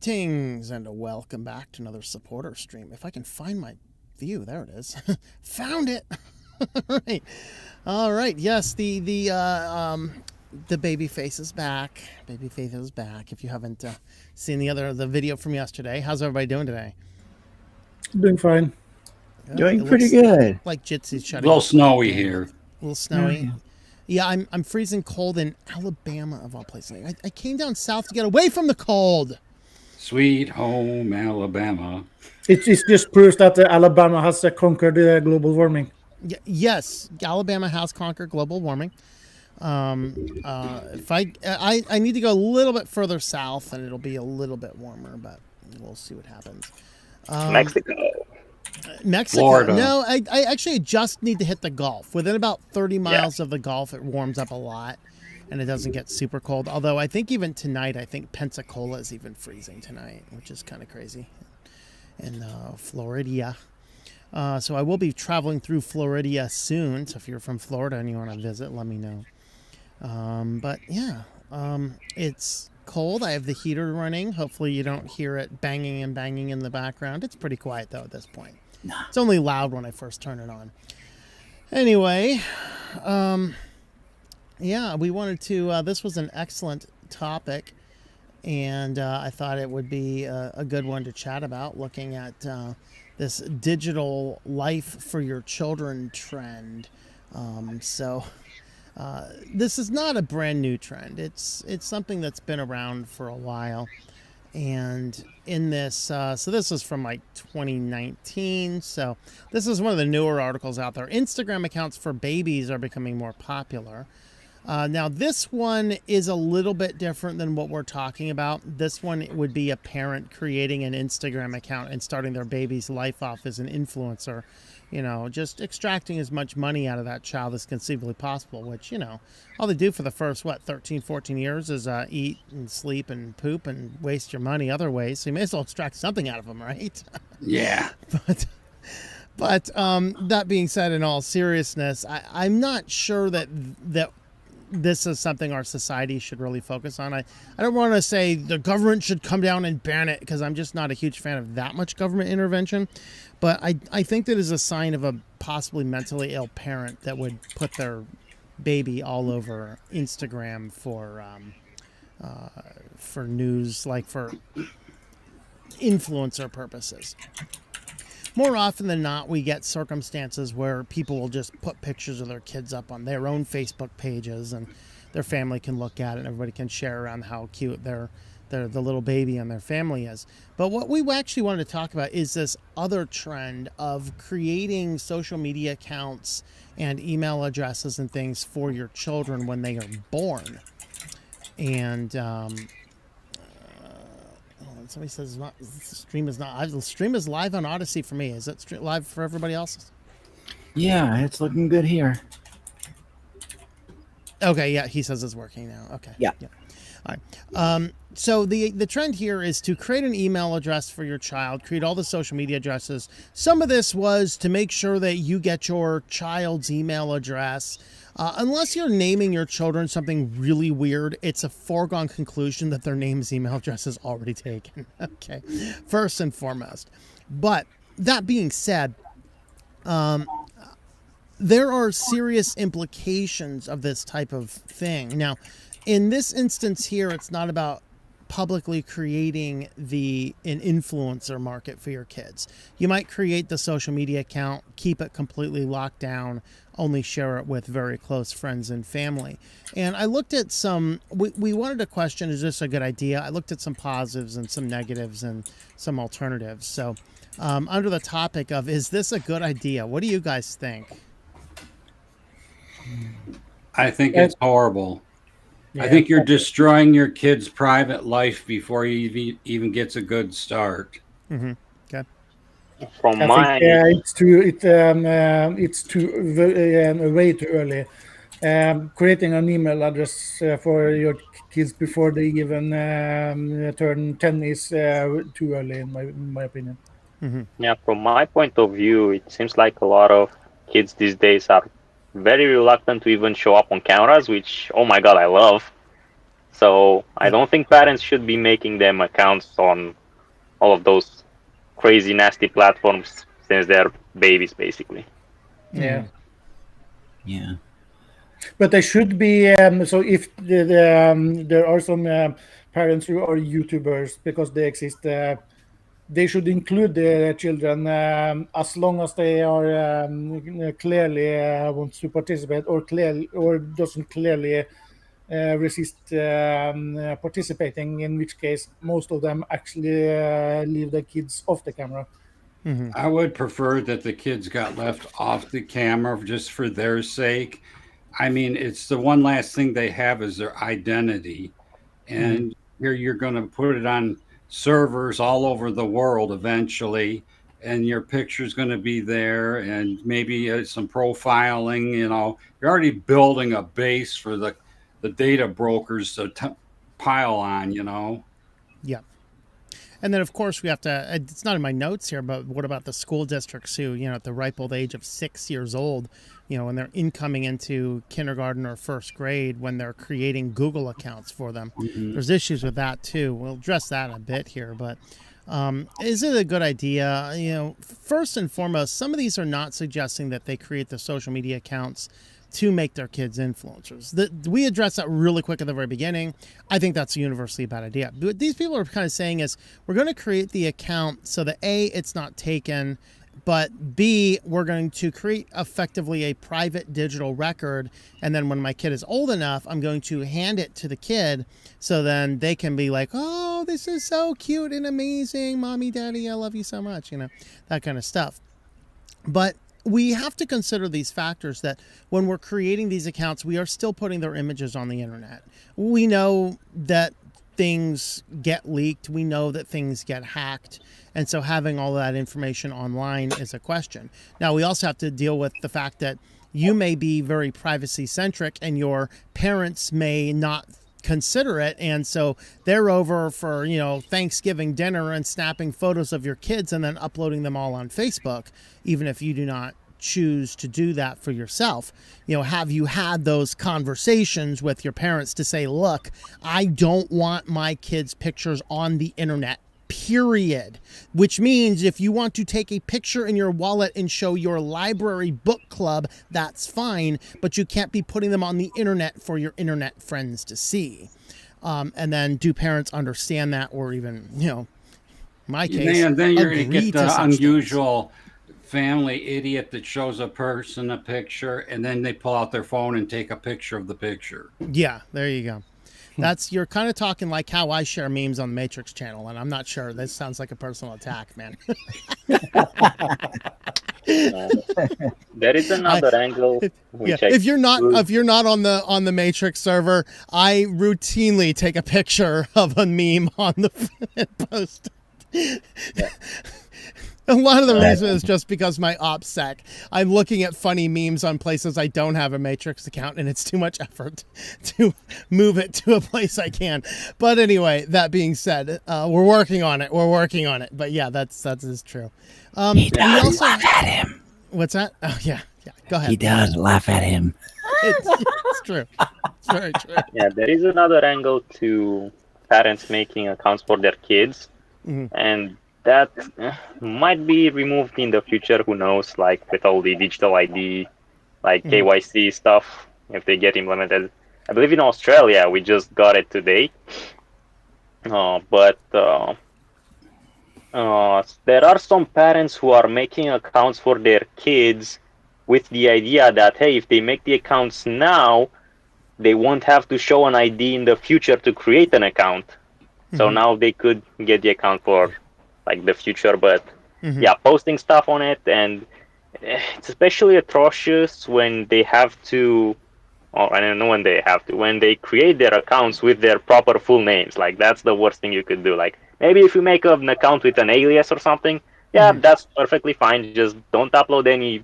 Greetings and welcome back to another supporter stream. If I can find my view, there it is. Found it. All right. Yes, the baby face is back. Baby face is back. If you haven't seen the video from yesterday, how's everybody doing today? Doing fine. Doing pretty good. Like Jitsy's shutting. A little snowy here. A little snowy. Yeah, I'm freezing cold in Alabama of all places. I came down south to get away from the cold. Sweet home Alabama. It just proves that Alabama has conquered global warming. Yes, Alabama has conquered global warming. If I need to go a little bit further south, and it'll be a little bit warmer, but we'll see what happens. Mexico. Florida. No, I actually just need to hit the Gulf. Within about 30 miles of the Gulf, it warms up a lot, and it doesn't get super cold. Although I think even tonight, I think Pensacola is even freezing tonight, which is kind of crazy. In Florida. So I will be traveling through Florida soon. So if you're from Florida and you want to visit, let me know. But yeah, it's cold. I have the heater running. Hopefully you don't hear it banging and banging in the background. It's pretty quiet though at this point. It's only loud when I first turn it on. Anyway, yeah, we wanted to, this was an excellent topic, and I thought it would be a good one to chat about, looking at this digital life for your children trend. This is not a brand new trend. It's something that's been around for a while. And in this, so this is from like 2019. So this is one of the newer articles out there. Instagram accounts for babies are becoming more popular. Now this one is a little bit different than what we're talking about. This one would be a parent creating an Instagram account and starting their baby's life off as an influencer. You know, just extracting as much money out of that child as conceivably possible, which, you know, all they do for the first, 13, 14 years is eat and sleep and poop and waste your money other ways. So you may as well extract something out of them, right? Yeah. But that being said, in all seriousness, I'm not sure that this is something our society should really focus on. I don't want to say the government should come down and ban it, because I'm just not a huge fan of that much government intervention. But I think that is a sign of a possibly mentally ill parent that would put their baby all over Instagram for news, like for influencer purposes. More often than not, we get circumstances where people will just put pictures of their kids up on their own Facebook pages, and their family can look at it, and everybody can share around how cute the little baby and their family is. But what we actually wanted to talk about is this other trend of creating social media accounts and email addresses and things for your children when they are born. And somebody says the stream is live on Odyssey for me. Is it live for everybody else? Yeah, it's looking good here. Okay, yeah, he says it's working now. Okay. Yeah. All right. So the trend here is to create an email address for your child, create all the social media addresses. Some of this was to make sure that you get your child's email address. Unless you're naming your children something really weird, it's a foregone conclusion that their name's email address is already taken. Okay, first and foremost. But that being said, there are serious implications of this type of thing. Now, in this instance here, it's not about publicly creating an influencer market for your kids. You might create the social media account, keep it completely locked down, only share it with very close friends and family. And I looked at we wanted to question, is this a good idea? I looked at some positives and some negatives and some alternatives. So under the topic of, is this a good idea? What do you guys think? I think it's horrible. Yeah. I think you're destroying your kid's private life before he even gets a good start. Mm-hmm. Okay. From it's way too early. Creating an email address for your kids before they even turn 10 is too early, in my opinion. Mm-hmm. Yeah, from my point of view, it seems like a lot of kids these days are very reluctant to even show up on cameras, which, oh my god, I love. So I don't think parents should be making them accounts on all of those crazy, nasty platforms since they're babies, basically. Yeah. Yeah. But they should be. So if there are some parents who are YouTubers because they exist, they should include the children as long as they are clearly wants to participate or doesn't clearly resist participating. In which case, most of them actually leave the kids off the camera. I would prefer that the kids got left off the camera just for their sake. I mean, it's the one last thing they have is their identity. And here you're going to put it on servers all over the world eventually, and your picture's going to be there, and maybe some profiling. You're already building a base for the data brokers to pile on. Yeah. And then, of course, we have to, it's not in my notes here, but what about the school districts who, at the ripe old age of 6 years old, when they're incoming into kindergarten or first grade, when they're creating Google accounts for them? There's issues with that, too. We'll address that a bit here, but is it a good idea? First and foremost, some of these are not suggesting that they create the social media accounts to make their kids influencers. We addressed that really quick at the very beginning. I think that's a universally bad idea. What these people are kind of saying is we're going to create the account so that A, it's not taken, but B, we're going to create effectively a private digital record. And then when my kid is old enough, I'm going to hand it to the kid so then they can be like, oh, this is so cute and amazing. Mommy, daddy, I love you so much. That kind of stuff. But we have to consider these factors that when we're creating these accounts, we are still putting their images on the internet. We know that things get leaked. We know that things get hacked. And so having all that information online is a question. Now, we also have to deal with the fact that you may be very privacy centric and your parents may not consider it, and so they're over for Thanksgiving dinner and snapping photos of your kids and then uploading them all on Facebook, even if you do not choose to do that for yourself. Have you had those conversations with your parents to say, look, I don't want my kids' pictures on the internet, period. Which means if you want to take a picture in your wallet and show your library book club, that's fine, but you can't be putting them on the internet for your internet friends to see. And then do parents understand that, or even, my case, and then you're going to agree get the such unusual family idiot that shows a person a picture and then they pull out their phone and take a picture of the picture. Yeah, there you go. You're kind of talking like how I share memes on the Matrix channel, and I'm not sure. This sounds like a personal attack, man. There is another angle. If you're not on the Matrix server, I routinely take a picture of a meme on the post. Yeah. A lot of the reason is just because my OPSEC. I'm looking at funny memes on places I don't have a Matrix account, and it's too much effort to move it to a place I can. But anyway, that being said, we're working on it. But yeah, that is true. He does laugh at him. What's that? Oh, yeah. Go ahead. He does laugh at him. It's true. It's very true. Yeah, there is another angle to parents making accounts for their kids, and that might be removed in the future. Who knows? Like with all the digital ID, like KYC stuff, if they get implemented. I believe in Australia, we just got it today. But there are some parents who are making accounts for their kids with the idea that, hey, if they make the accounts now, they won't have to show an ID in the future to create an account. So now they could get the account for like the future, but posting stuff on it, and it's especially atrocious when they have to, or I don't know when they have to, when they create their accounts with their proper full names. Like that's the worst thing you could do. Like maybe if you make an account with an alias or something, that's perfectly fine. Just don't upload any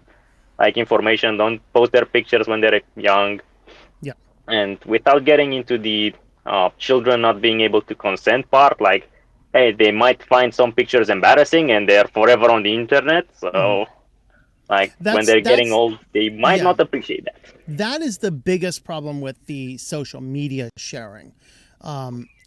like information. Don't post their pictures when they're young. Yeah. And without getting into the children not being able to consent part, like, hey, they might find some pictures embarrassing and they're forever on the internet. So, when they're getting old, they might not appreciate that. That is the biggest problem with the social media sharing.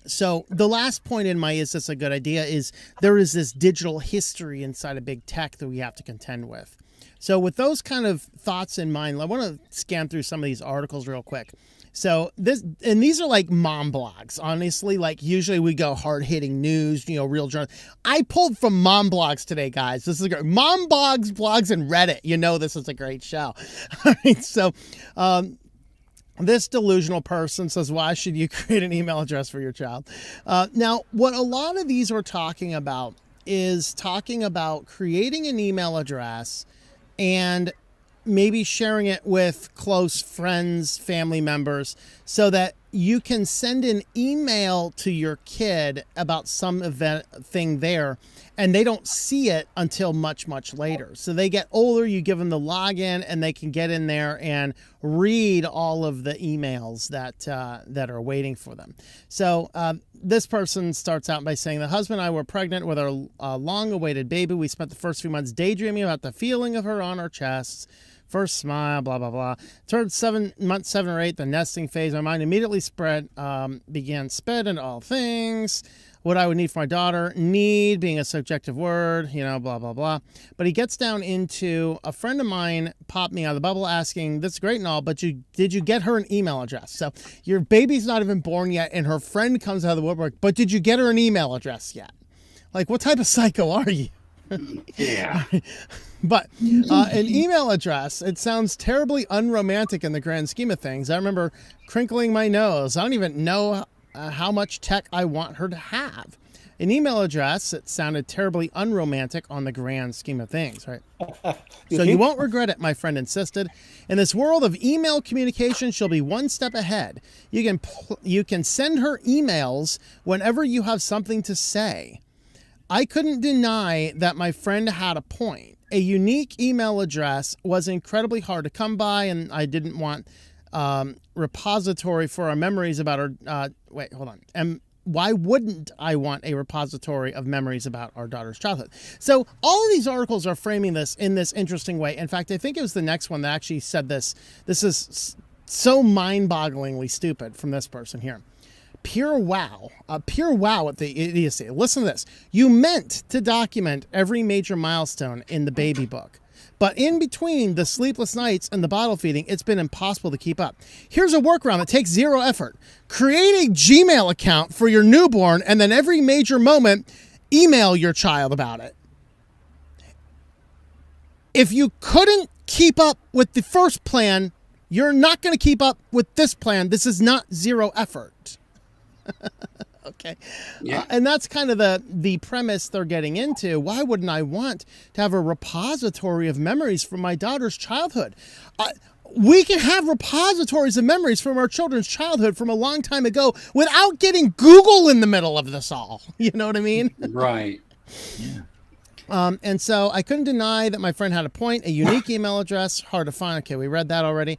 So the last point in my "is this a good idea" is there is this digital history inside of big tech that we have to contend with. So with those kind of thoughts in mind, I want to scan through some of these articles real quick. So these are like mom blogs, honestly. Like usually we go hard hitting news, real journal. I pulled from mom blogs today, guys. This is great. Mom blogs and Reddit. This is a great show. All right. So, this delusional person says, why should you create an email address for your child? Now, what a lot of these are talking about is talking about creating an email address and maybe sharing it with close friends, family members, so that you can send an email to your kid about some event thing there, and they don't see it until much, much later. So they get older, you give them the login, and they can get in there and read all of the emails that are waiting for them. So this person starts out by saying, the husband and I were pregnant with our long-awaited baby. We spent the first few months daydreaming about the feeling of her on our chests. First smile, blah, blah, blah. Turned 7 or 8, the nesting phase. My mind immediately began sped into all things. What I would need for my daughter, need being a subjective word, blah, blah, blah. But he gets down into, a friend of mine popped me out of the bubble asking, this is great and all, but did you get her an email address? So your baby's not even born yet, and her friend comes out of the woodwork, but did you get her an email address yet? Like, what type of psycho are you? Yeah. But an email address, it sounds terribly unromantic in the grand scheme of things. I remember crinkling my nose. I don't even know how much tech I want her to have. An email address, it sounded terribly unromantic on the grand scheme of things, right? So you won't regret it, my friend insisted. In this world of email communication, she'll be one step ahead. You can send her emails whenever you have something to say. I couldn't deny that my friend had a point. A unique email address was incredibly hard to come by, and I didn't want repository for our memories about our... wait, hold on. And why wouldn't I want a repository of memories about our daughter's childhood? So all of these articles are framing this in this interesting way. In fact, I think it was the next one that actually said this. This is so mind-bogglingly stupid from this person here. Pure wow at the idiocy. Listen to this. You meant to document every major milestone in the baby book, but in between the sleepless nights and the bottle feeding, it's been impossible to keep up. Here's a workaround that takes zero effort. Create a Gmail account for your newborn, and then every major moment, email your child about it. If you couldn't keep up with the first plan, you're not going to keep up with this plan. This is not zero effort. Okay. Yeah. And that's kind of the premise they're getting into. Why wouldn't I want to have a repository of memories from my daughter's childhood? We can have repositories of memories from our children's childhood from a long time ago without getting Google in the middle of this all. You know what I mean? Right. Yeah. And so I couldn't deny that my friend had a point. A unique email address, hard to find. Okay, we read that already.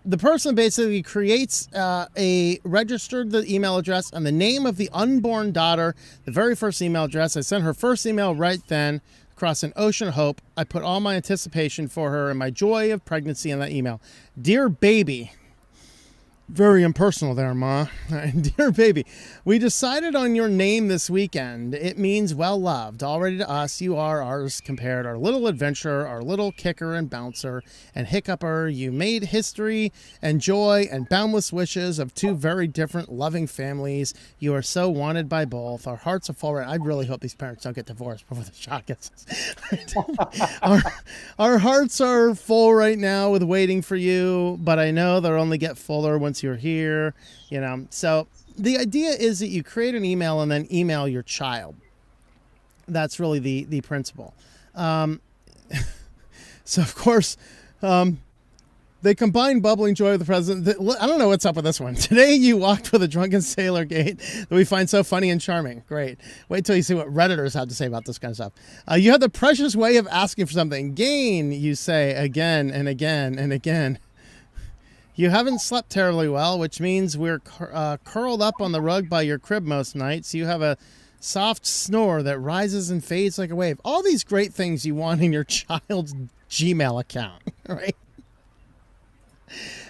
The person basically creates a registered the email address and the name of the unborn daughter, the very first email address. I sent her first email right then across an ocean of hope. I put all my anticipation for her and my joy of pregnancy in that email. Dear baby. Very impersonal there, Ma. Dear baby, we decided on your name this weekend. It means well loved. Already to us, you are ours compared. Our little adventurer, our little kicker and bouncer and hiccupper. You made history and joy and boundless wishes of two very different loving families. You are so wanted by both. Our hearts are full. I really hope these parents don't get divorced before the shot gets us. Our hearts are full right now with waiting for you, but I know they'll only get fuller once you're here, So the idea is that you create an email and then email your child. That's really the principle. So of course, they combine bubbling joy with the president. I don't know what's up with this one. Today you walked with a drunken sailor gait that we find so funny and charming. Great. Wait till you see what Redditors have to say about this kind of stuff. You have the precious way of asking for something. Gain, you say again and again and again. You haven't slept terribly well, which means we're curled up on the rug by your crib most nights. You have a soft snore that rises and fades like a wave. All these great things you want in your child's Gmail account, right?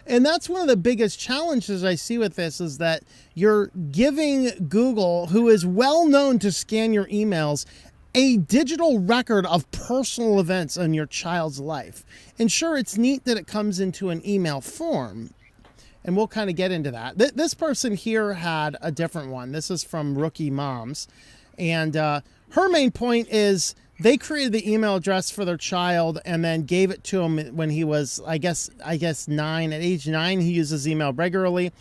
And that's one of the biggest challenges I see with this, is that you're giving Google, who is well known to scan your emails, a digital record of personal events in your child's life. And sure, it's neat that it comes into an email form, and we'll kind of get into that. This person here had a different one. This is from Rookie Moms. And her main point is they created the email address for their child and then gave it to him when he was, I guess 9. At age 9, he uses email regularly.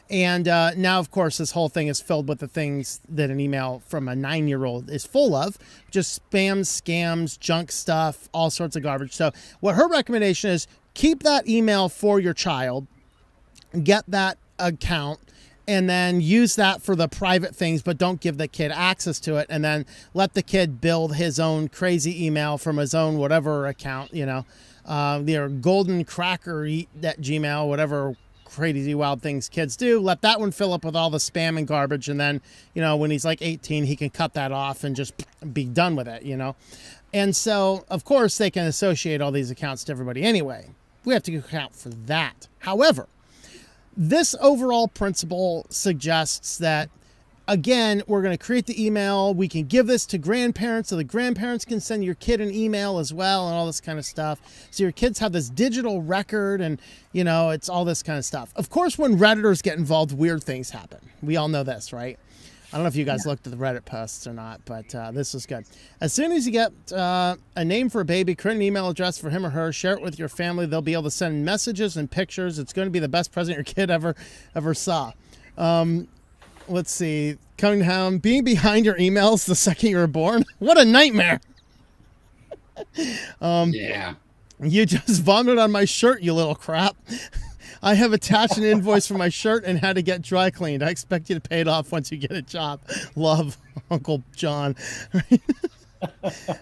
And now, of course, this whole thing is filled with the things that an email from a 9-year-old is full of. Just spam, scams, junk stuff, all sorts of garbage. So what her recommendation is, keep that email for your child, get that account, and then use that for the private things, but don't give the kid access to it. And then let the kid build his own crazy email from his own whatever account, their golden cracker at Gmail, whatever crazy wild things kids do. Let that one fill up with all the spam and garbage. And then, when he's like 18, he can cut that off and just be done with it, And so, of course, they can associate all these accounts to everybody anyway. We have to account for that. However, this overall principle suggests that, again, we're going to create the email. We can give this to grandparents so the grandparents can send your kid an email as well and all this kind of stuff. So your kids have this digital record and, it's all this kind of stuff. Of course, when Redditors get involved, weird things happen. We all know this, right? I don't know if you guys looked at the Reddit posts or not, but this is good. As soon as you get a name for a baby, create an email address for him or her, share it with your family. They'll be able to send messages and pictures. It's going to be the best present your kid ever saw. Let's see. Coming down, being behind your emails the second you were born. What a nightmare. Yeah. You just vomited on my shirt, you little crap. I have attached an invoice for my shirt and had to get dry cleaned. I expect you to pay it off once you get a job. Love, Uncle John.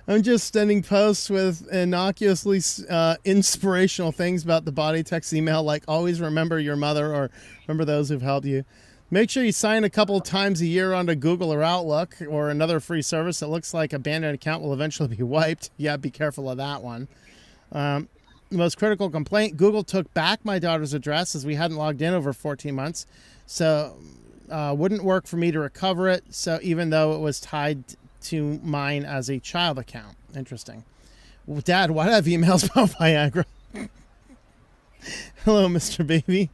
I'm just sending posts with innocuously inspirational things about the body text email, like always remember your mother or remember those who've helped you. Make sure you sign a couple times a year onto Google or Outlook or another free service that looks like abandoned account will eventually be wiped. Yeah, be careful of that one. The most critical complaint, Google took back my daughter's address as we hadn't logged in over 14 months. So wouldn't work for me to recover it. So even though it was tied to mine as a child account. Interesting. Well, Dad, why do I have emails about Viagra? Hello, Mr. Baby.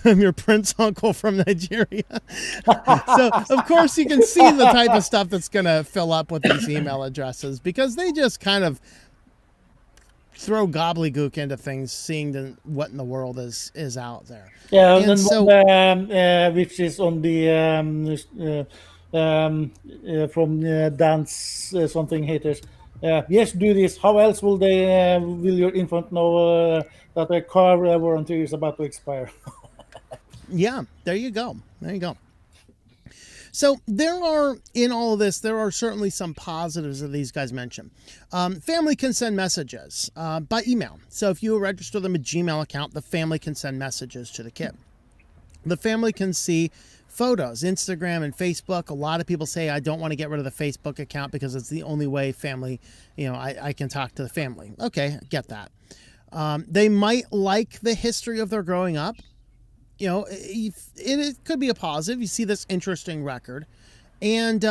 I'm your prince uncle from Nigeria. So, of course, you can see the type of stuff that's going to fill up with these email addresses because they just kind of throw gobbledygook into things, seeing what in the world is out there. Yeah, and then so, which is on the from Dance something haters. Yes, do this. How else will your infant know that their car warranty is about to expire? Yeah, there you go. So in all of this, there are certainly some positives that these guys mention. Family can send messages by email. So if you register them a Gmail account, the family can send messages to the kid. The family can see photos, Instagram and Facebook. A lot of people say, I don't want to get rid of the Facebook account because it's the only way family, I can talk to the family. Okay, get that. They might like the history of their growing up. It could be a positive. You see this interesting record, and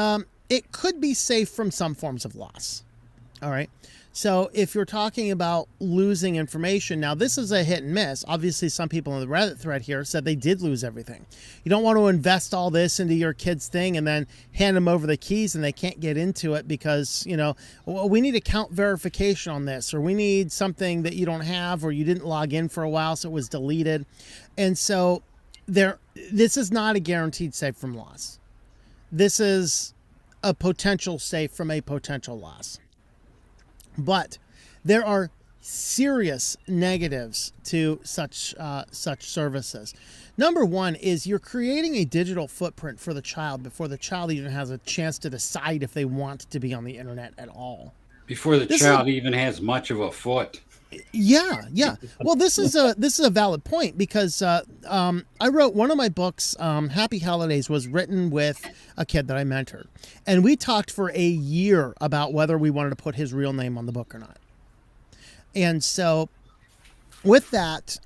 it could be safe from some forms of loss. All right. So if you're talking about losing information, now this is a hit and miss. Obviously, some people in the Reddit thread here said they did lose everything. You don't want to invest all this into your kid's thing and then hand them over the keys and they can't get into it because, we need account verification on this, or we need something that you don't have, or you didn't log in for a while, so it was deleted. And so this is not a guaranteed safe from loss. This is a potential safe from a potential loss. But there are serious negatives to such services. Number one is you're creating a digital footprint for the child before the child even has a chance to decide if they want to be on the internet at all. Before the child even has much of a foot. Yeah. Well, this is a valid point because I wrote one of my books, Happy Holidays, was written with a kid that I mentored. And we talked for a year about whether we wanted to put his real name on the book or not. And so with that,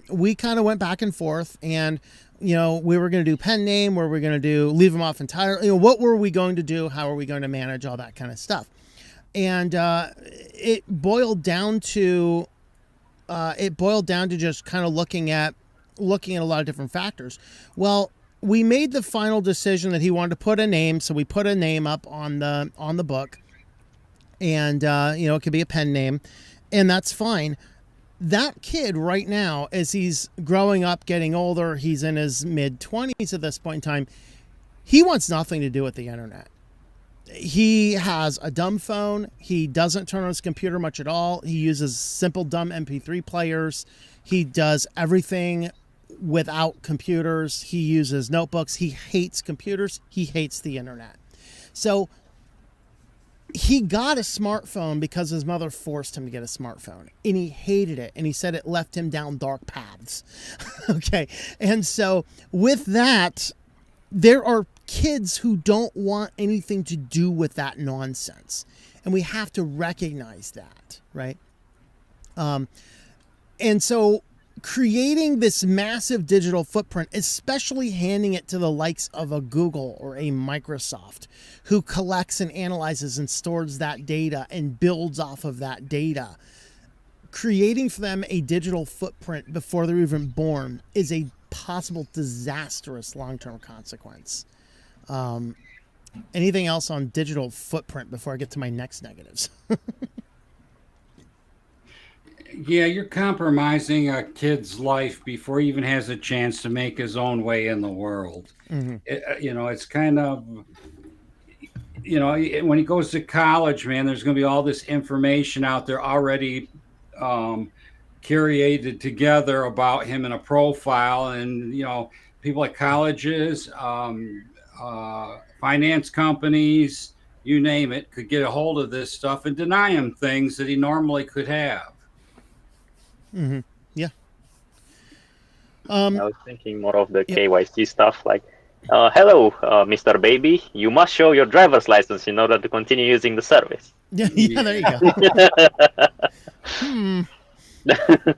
we kind of went back and forth, and we were going to do pen name, were we going to leave them off entirely, what were we going to do, how are we going to manage all that kind of stuff. And it boiled down to just kind of looking at a lot of different factors. Well, we made the final decision that he wanted to put a name, so we put a name up on the book, and it could be a pen name, and that's fine. That kid right now, as he's growing up, getting older, he's in his mid-20s at this point in time, he wants nothing to do with the internet. He has a dumb phone. He doesn't turn on his computer much at all. He uses simple, dumb MP3 players. He does everything without computers. He uses notebooks. He hates computers. He hates the internet. So he got a smartphone because his mother forced him to get a smartphone, and he hated it. And he said it left him down dark paths. Okay. And so with that, there are kids who don't want anything to do with that nonsense. And we have to recognize that, right? And so creating this massive digital footprint, especially handing it to the likes of a Google or a Microsoft, who collects and analyzes and stores that data and builds off of that data, creating for them a digital footprint before they're even born is a possible disastrous long-term consequence. Anything else on digital footprint before I get to my next negatives? Yeah, you're compromising a kid's life before he even has a chance to make his own way in the world. Mm-hmm. It's kind of, when he goes to college, man, there's going to be all this information out there already curated together about him in a profile. And, people at colleges, finance companies, you name it, could get a hold of this stuff and deny him things that he normally could have. Mm-hmm. Yeah. I was thinking more of the KYC stuff, like, hello, Mr. Baby, you must show your driver's license in order to continue using the service. Yeah, there you go.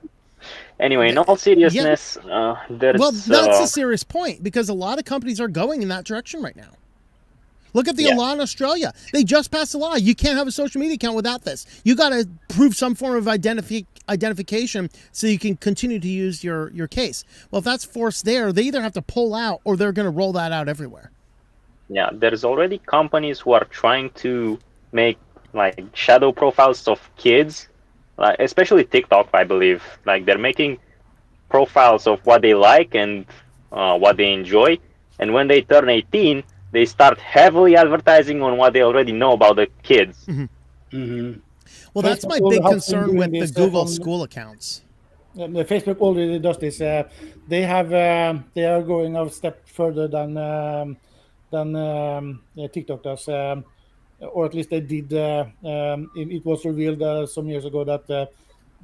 Anyway, in all seriousness, there's... Well, that's a serious point, because a lot of companies are going in that direction right now. Look at the law in Australia. They just passed a law. You can't have a social media account without this. You got to prove some form of identification so you can continue to use your case. Well, if that's forced there, they either have to pull out or they're going to roll that out everywhere. Yeah, there's already companies who are trying to make like shadow profiles of kids, like especially TikTok, I believe. Like they're making profiles of what they like and what they enjoy, and when they turn 18, they start heavily advertising on what they already know about the kids. Mm-hmm. Mm-hmm. Well, that's my big concern with the Google school accounts. Facebook already does this. They are going a step further than TikTok does, or at least they did. It was revealed some years ago that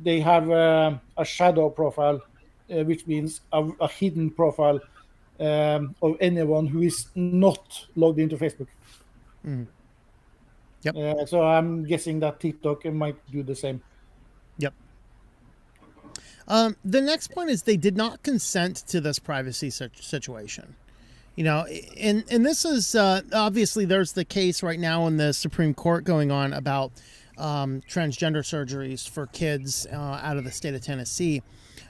they have a shadow profile, which means a hidden profile of anyone who is not logged into Facebook. Mm. Yep. So I'm guessing that TikTok might do the same. Yep. The next point is they did not consent to this privacy situation. And this is obviously there's the case right now in the Supreme Court going on about transgender surgeries for kids out of the state of Tennessee,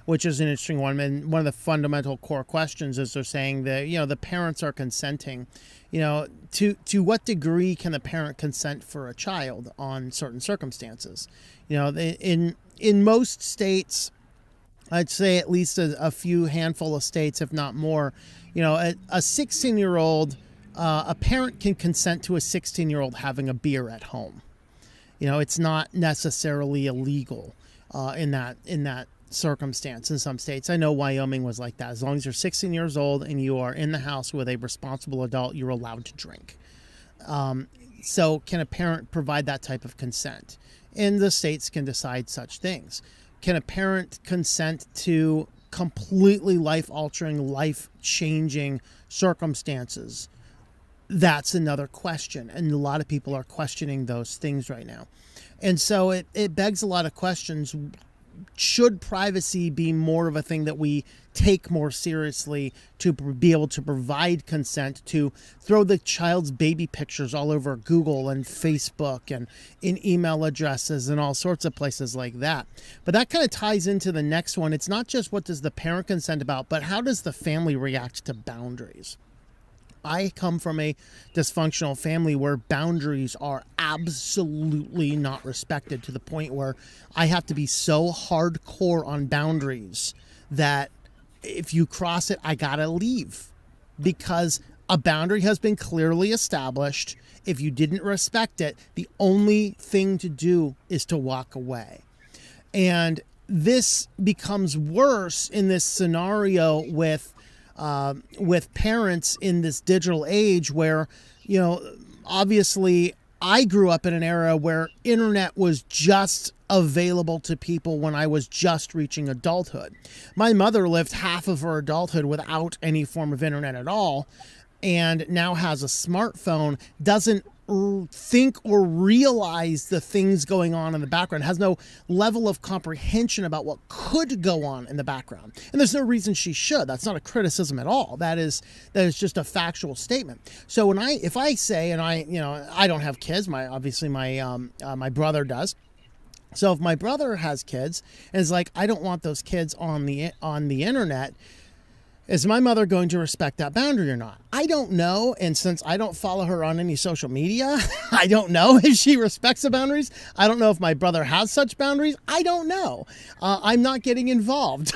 which is an interesting one. And one of the fundamental core questions is they're saying that, the parents are consenting. To what degree can the parent consent for a child on certain circumstances? In most states, I'd say at least a few handful of states, if not more, a 16-year-old, a parent can consent to a 16-year-old having a beer at home. It's not necessarily illegal in that circumstance in some states. I know Wyoming was like that. As long as you're 16 years old and you are in the house with a responsible adult, you're allowed to drink. So can a parent provide that type of consent? And the states can decide such things. Can a parent consent to completely life-altering, life-changing circumstances? That's another question. And a lot of people are questioning those things right now. And so it begs a lot of questions. should privacy be more of a thing that we take more seriously to be able to provide consent, to throw the child's baby pictures all over Google and Facebook and in email addresses and all sorts of places like that? But that kind of ties into the next one. It's not just what does the parent consent about, but how does the family react to boundaries? I come from a dysfunctional family where boundaries are absolutely not respected, to the point where I have to be so hardcore on boundaries that if you cross it, I gotta leave, because a boundary has been clearly established. If you didn't respect it, the only thing to do is to walk away. And this becomes worse in this scenario with parents in this digital age where, obviously I grew up in an era where internet was just available to people when I was just reaching adulthood. My mother lived half of her adulthood without any form of internet at all, and now has a smartphone, doesn't think or realize the things going on in the background, has no level of comprehension about what could go on in the background. And there's no reason she should. That's not a criticism at all. That is just a factual statement. So if I say, and I don't have kids, my brother does. So if my brother has kids and is like, I don't want those kids on the internet, is my mother going to respect that boundary or not? I don't know. And since I don't follow her on any social media, I don't know if she respects the boundaries. I don't know if my brother has such boundaries. I don't know. I'm not getting involved.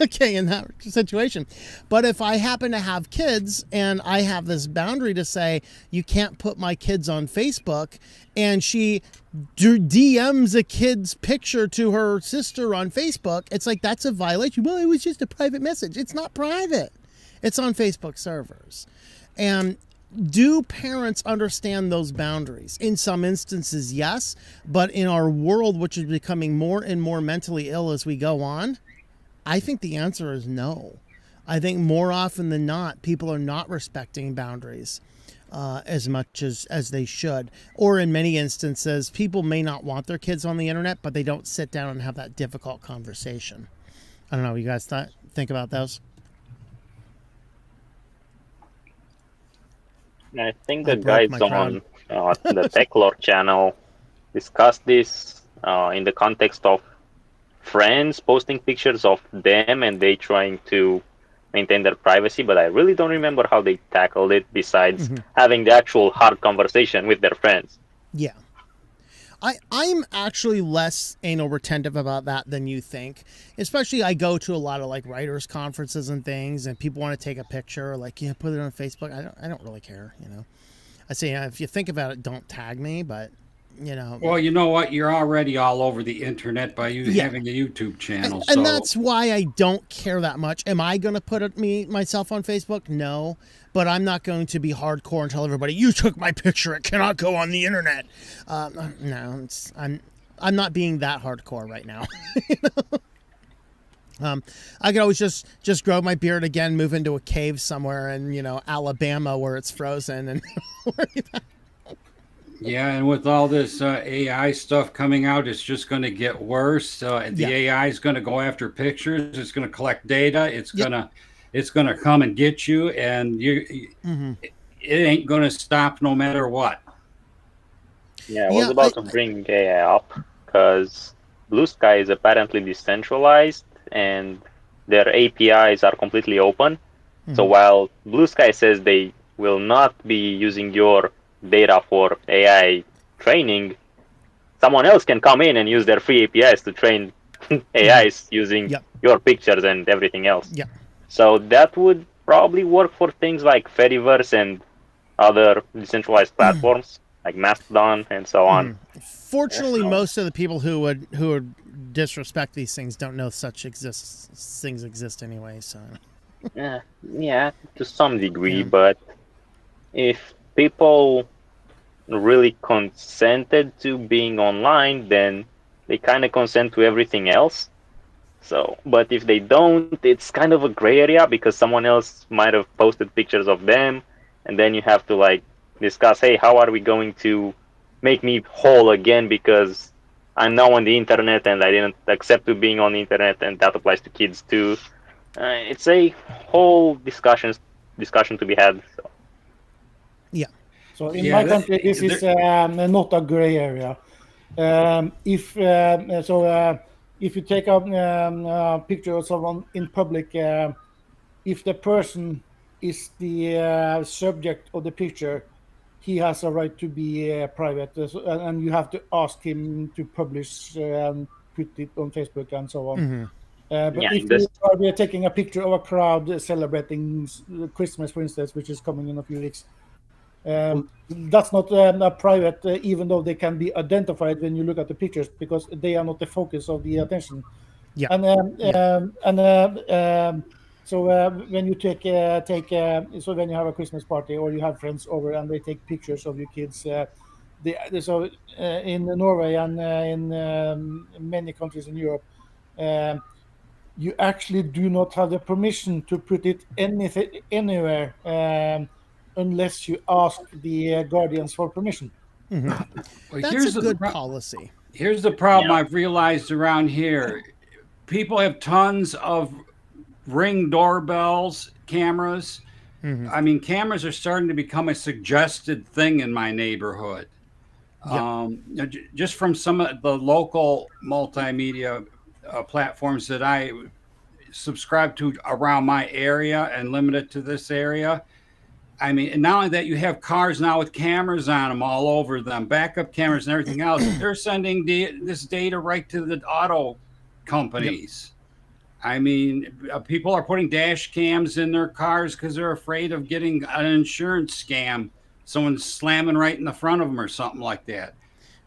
Okay, in that situation. But if I happen to have kids and I have this boundary to say, you can't put my kids on Facebook, and she DMs a kid's picture to her sister on Facebook, it's like, that's a violation. Well, it was just a private message. It's not private. It's on Facebook servers. And do parents understand those boundaries? In some instances, yes. But in our world, which is becoming more and more mentally ill as we go on, I think the answer is no. I think more often than not, people are not respecting boundaries as much as they should. Or in many instances, people may not want their kids on the internet, but they don't sit down and have that difficult conversation. I don't know. You guys think about those? I think the guys on the TechLore channel discussed this in the context of friends posting pictures of them and they trying to maintain their privacy, but I really don't remember how they tackled it besides having the actual hard conversation with their friends. Yeah. I'm actually less anal retentive about that than you think. Especially I go to a lot of like writers conferences and things, and people want to take a picture, like, put it on Facebook. I don't really care, I say, if you think about it, don't tag me, but Well, you know what? You're already all over the internet by you having a YouTube channel. And that's why I don't care that much. Am I going to put myself on Facebook? No. But I'm not going to be hardcore and tell everybody, you took my picture, it cannot go on the internet. No, I'm not being that hardcore right now. I could always just grow my beard again, move into a cave somewhere in, Alabama where it's frozen and worry about it. Yeah, and with all this AI stuff coming out, it's just going to get worse. The AI is going to go after pictures. It's going to collect data. It's going to come and get you, and it ain't going to stop no matter what. Yeah, I was about to bring AI up because Blue Sky is apparently decentralized and their APIs are completely open. So while Blue Sky says they will not be using your data for AI training, someone else can come in and use their free APIs to train AIs using your pictures and everything else. Yeah. So that would probably work for things like Fediverse and other decentralized platforms like Mastodon and so on. Fortunately, most of the people who would disrespect these things don't know such things exist anyway. So yeah, to some degree, but if people really consented to being online, then they kind of consent to everything else. So, but if they don't, it's kind of a gray area because someone else might have posted pictures of them, and then you have to like discuss, hey, how are we going to make me whole again because I'm now on the internet and I didn't accept to being on the internet, and that applies to kids too. It's a whole discussion to be had. So. Yeah. So in my country, this is not a gray area. If you take a picture of someone in public, if the person is the subject of the picture, he has a right to be private, and you have to ask him to publish and put it on Facebook and so on. But if you are taking a picture of a crowd celebrating Christmas, for instance, which is coming in a few weeks, that's not a private, even though they can be identified when you look at the pictures, because they are not the focus of the attention. Yeah. So when you so when you have a Christmas party or you have friends over and they take pictures of your kids, in Norway and in many countries in Europe, you actually do not have the permission to put it anywhere unless you ask the guardians for permission. Well, That's a good policy. Here's the problem I've realized around here. People have tons of Ring doorbells, cameras. I mean, cameras are starting to become a suggested thing in my neighborhood. Just from some of the local multimedia platforms that I subscribe to around my area and limited to this area. I mean, and not only that, you have cars now with cameras on them all over them, backup cameras and everything else. They're sending this data right to the auto companies. Yep. I mean, people are putting dash cams in their cars because they're afraid of getting an insurance scam. Someone's slamming right in the front of them or something like that.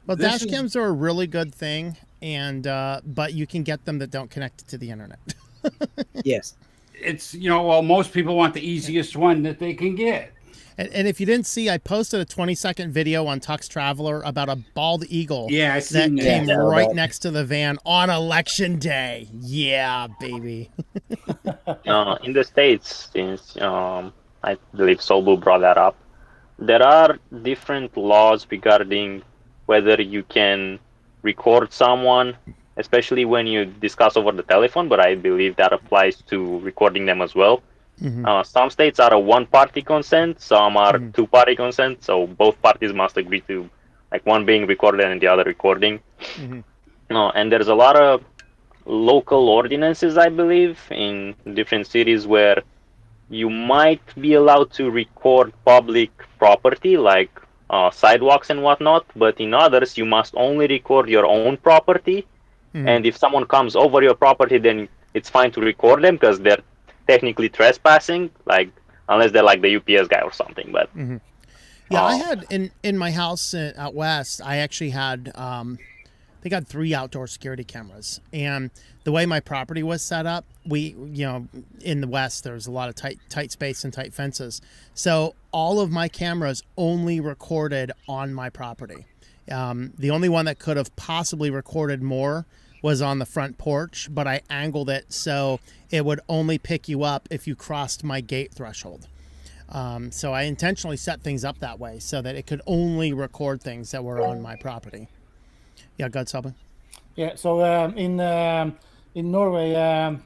Well, dash cams are a really good thing, and but you can get them that don't connect to the internet. Yes. It's, well, most people want the easiest one that they can get. And if you didn't see, I posted a 20-second video on Tux Traveler about a bald eagle that came right next to the van on election day. Yeah, baby. In the States, since I believe Solbu brought that up, there are different laws regarding whether you can record someone, especially when you discuss over the telephone, but I believe that applies to recording them as well. Some states are a one-party consent, some are two-party consent, so both parties must agree to, like, one being recorded and the other recording. And there's a lot of local ordinances, I believe, in different cities where you might be allowed to record public property, like sidewalks and whatnot, but in others you must only record your own property. And if someone comes over your property, then it's fine to record them because they're technically trespassing, like, unless they're like the UPS guy or something. But I had in my house out west, I actually had they got 3 outdoor security cameras, and the way my property was set up, we in the west there's a lot of tight space and tight fences, so all of my cameras only recorded on my property. The only one that could have possibly recorded more was on the front porch, but I angled it so it would only pick you up if you crossed my gate threshold. So I intentionally set things up that way so that it could only record things that were on my property. Yeah, go ahead, Sabin. Yeah, so in Norway,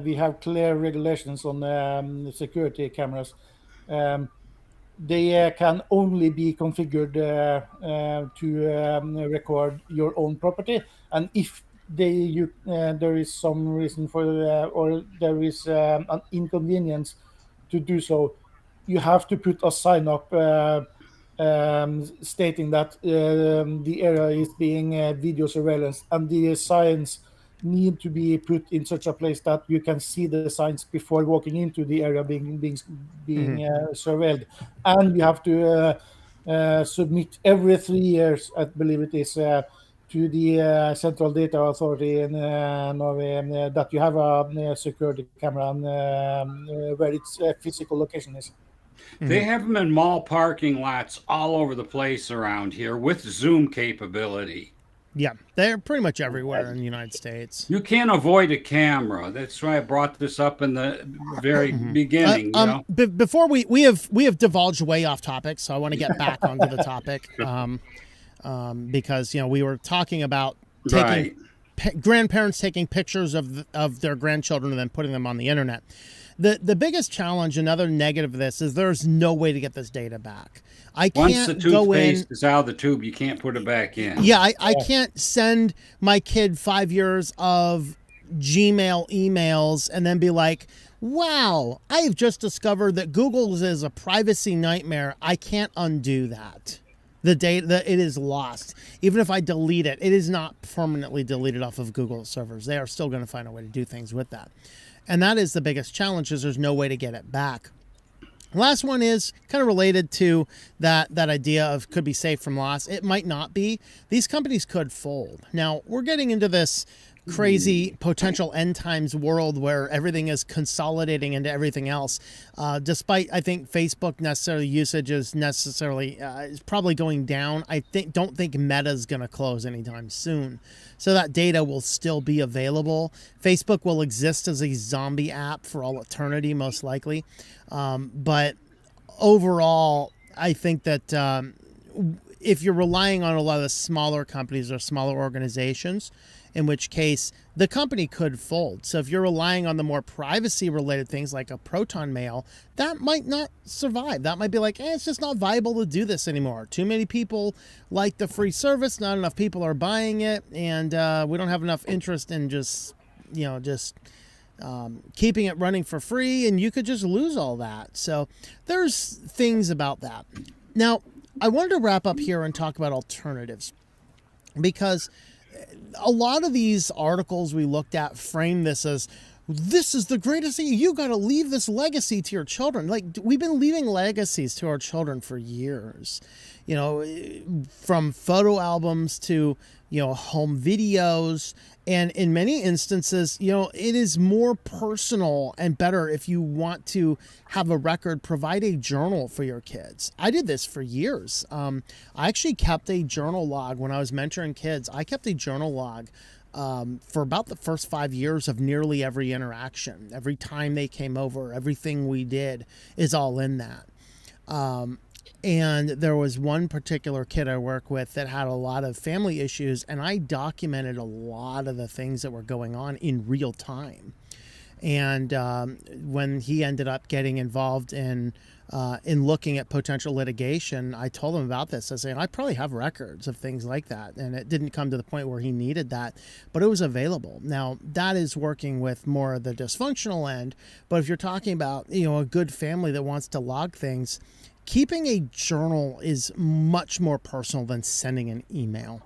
we have clear regulations on security cameras. They can only be configured to record your own property, and if there is some reason for or there is an inconvenience to do so, you have to put a sign up stating that the area is being video surveillance, and the signs need to be put in such a place that you can see the signs before walking into the area being surveilled. And you have to submit every 3 years, I believe it is, to the Central Data Authority in Norway that you have a security camera and where its physical location is. They have them in mall parking lots all over the place around here with Zoom capability. Yeah, they're pretty much everywhere in the United States. You can't avoid a camera. That's why I brought this up in the very beginning. Before we have divulged way off topic, so I want to get back onto the topic because we were talking about taking grandparents taking pictures of their grandchildren and then putting them on the internet. The biggest challenge, another negative of this, is there's no way to get this data back. Once the toothpaste is out of the tube, you can't put it back in. Yeah, I can't send my kid 5 years of Gmail emails and then be like, wow, I have just discovered that Google's is a privacy nightmare. I can't undo that. The data, it is lost. Even if I delete it, it is not permanently deleted off of Google servers. They are still going to find a way to do things with that. And that is the biggest challenge, is there's no way to get it back. Last one is kind of related to that idea of could be safe from loss. It might not be. These companies could fold. Now, we're getting into this crazy potential end times world where everything is consolidating into everything else. Despite, I think, Facebook necessarily usage is necessarily is probably going down. I don't think Meta's going to close anytime soon. So that data will still be available. Facebook will exist as a zombie app for all eternity, most likely. But overall, I think that if you're relying on a lot of the smaller companies or smaller organizations, in which case the company could fold. So if you're relying on the more privacy related things like a Proton Mail, that might not survive. That might be like, it's just not viable to do this anymore. Too many people like the free service, not enough people are buying it, and we don't have enough interest in just keeping it running for free, and you could just lose all that. So there's things about that. Now, I wanted to wrap up here and talk about alternatives, because a lot of these articles we looked at frame this as, this is the greatest thing. You got to leave this legacy to your children. Like, we've been leaving legacies to our children for years, from photo albums to, home videos. And in many instances, it is more personal and better if you want to have a record, provide a journal for your kids. I did this for years. I actually kept a journal log when I was mentoring kids. I kept a journal log for about the first 5 years of nearly every interaction. Every time they came over, everything we did is all in that. And there was one particular kid I work with that had a lot of family issues, and I documented a lot of the things that were going on in real time. And when he ended up getting involved in looking at potential litigation, I told him about this. I said, I probably have records of things like that. And it didn't come to the point where he needed that, but it was available. Now, that is working with more of the dysfunctional end. But if you're talking about, a good family that wants to log things, keeping a journal is much more personal than sending an email.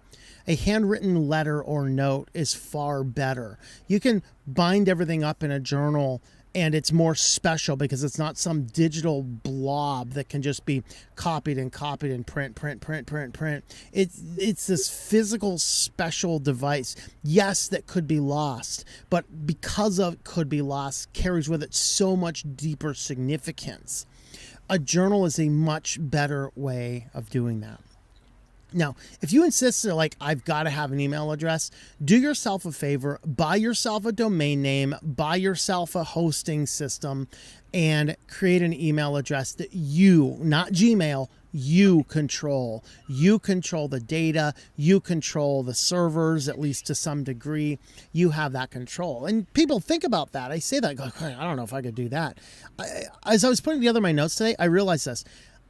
A handwritten letter or note is far better. You can bind everything up in a journal, and it's more special because it's not some digital blob that can just be copied and print. It's this physical special device, yes, that could be lost, but because of it could be lost, carries with it so much deeper significance. A journal is a much better way of doing that. Now, if you insist that, like, I've got to have an email address, do yourself a favor, buy yourself a domain name, buy yourself a hosting system, and create an email address that you, not Gmail, you control. You control the data. You control the servers, at least to some degree. You have that control. And people think about that. I say that, I don't know if I could do that. As I was putting together my notes today, I realized this.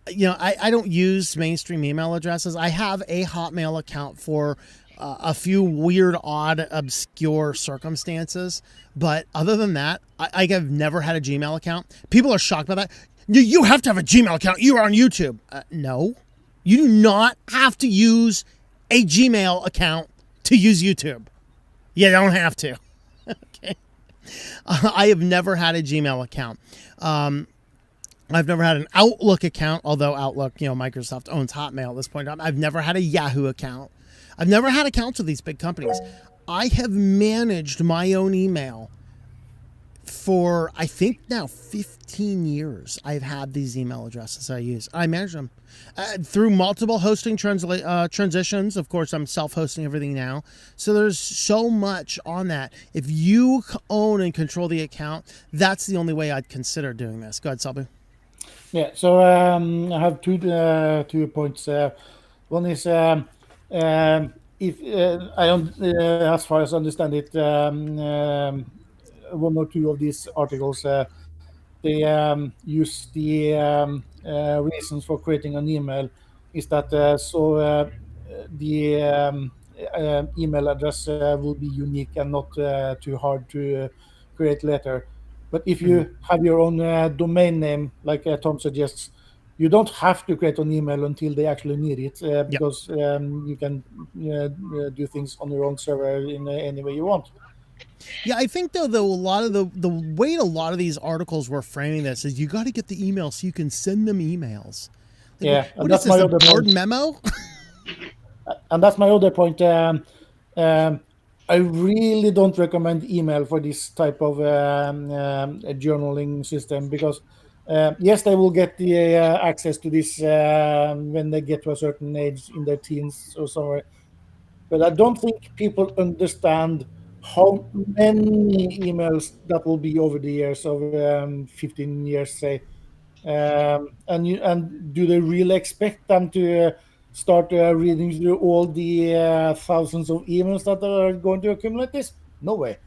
I don't use mainstream email addresses. I have a Hotmail account for a few weird, odd, obscure circumstances. But other than that, I have never had a Gmail account. People are shocked by that. You have to have a Gmail account. You are on YouTube. No, you do not have to use a Gmail account to use YouTube. You don't have to. Okay. I have never had a Gmail account. I've never had an Outlook account, although Outlook, Microsoft owns Hotmail at this point. I've never had a Yahoo account. I've never had accounts with these big companies. I have managed my own email for, I think now 15 years. I've had these email addresses I use. I manage them through multiple hosting transitions. Of course, I'm self-hosting everything now. So there's so much on that. If you own and control the account, that's the only way I'd consider doing this. Go ahead, Selby. Yeah, so I have two points. One is if I don't, as far as I understand it, one or two of these articles, they use the reasons for creating an email is that the email address will be unique and not too hard to create later. But if you have your own domain name, like Tom suggests, you don't have to create an email until they actually need it, because you can do things on your own server in any way you want. Yeah, I think though a lot of the way a lot of these articles were framing this is you got to get the email so you can send them emails. Like, Yeah, what and is that's this, my a other board point. memo? And that's my other point. I really don't recommend email for this type of a journaling system, because yes, they will get the access to this when they get to a certain age in their teens or somewhere. But I don't think people understand how many emails that will be over the years of 15 years, say. And do they really expect them to start reading through all the thousands of emails that are going to accumulate this? No way.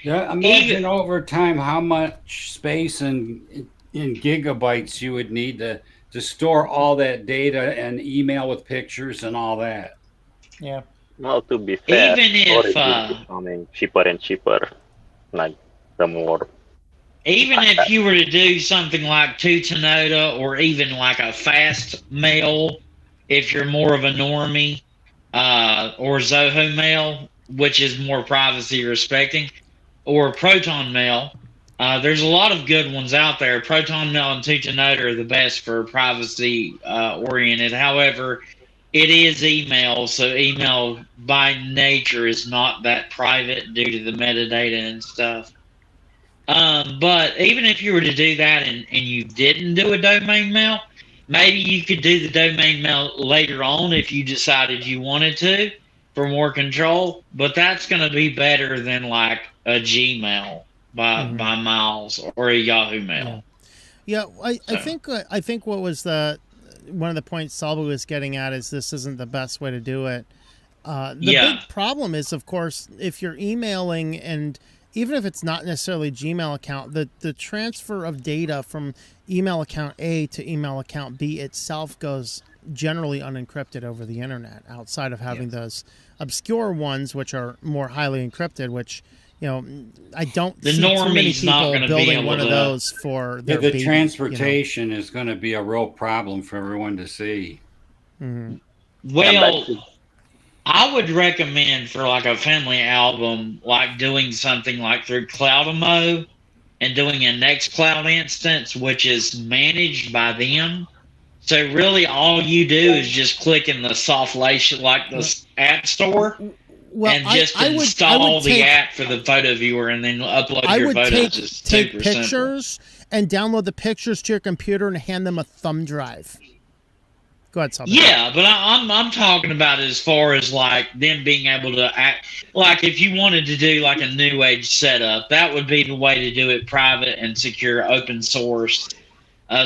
Yeah, imagine over time how much space in gigabytes you would need to store all that data and email with pictures and all that. Yeah. Well, to be fair, Even if, storage is becoming cheaper and cheaper, like the more. Even if you were to do something like Tutanota or even like a fast mail, if you're more of a normie, or Zoho mail, which is more privacy respecting, or Proton mail, there's a lot of good ones out there. Proton mail and Tutanota are the best for privacy oriented. However, it is email, so email by nature is not that private due to the metadata and stuff. But even if you were to do that and you didn't do a domain mail, maybe you could do the domain mail later on if you decided you wanted to for more control. But that's going to be better than like a Gmail by miles or a Yahoo Mail. Yeah, I think what was one of the points Salva was getting at is this isn't the best way to do it. The big problem is, of course, if you're emailing, and even if it's not necessarily a Gmail account, the transfer of data from email account A to email account B itself goes generally unencrypted over the internet, outside of having those obscure ones, which are more highly encrypted, which, you know, I don't see too many people building one of those for their the baby, transportation is going to be a real problem for everyone to see. Well, I would recommend for like a family album, like doing something like through Cloudamo and doing a Nextcloud instance, which is managed by them. So really all you do is just click in the Softlation, like the app store, and just install the app for the photo viewer and then upload your photos. It's take super pictures and download the pictures to your computer and hand them a thumb drive. Go ahead, Salva. Yeah, but I'm talking about as far as like them being able to act. Like if you wanted to do like a new age setup, that would be the way to do it, private and secure, open source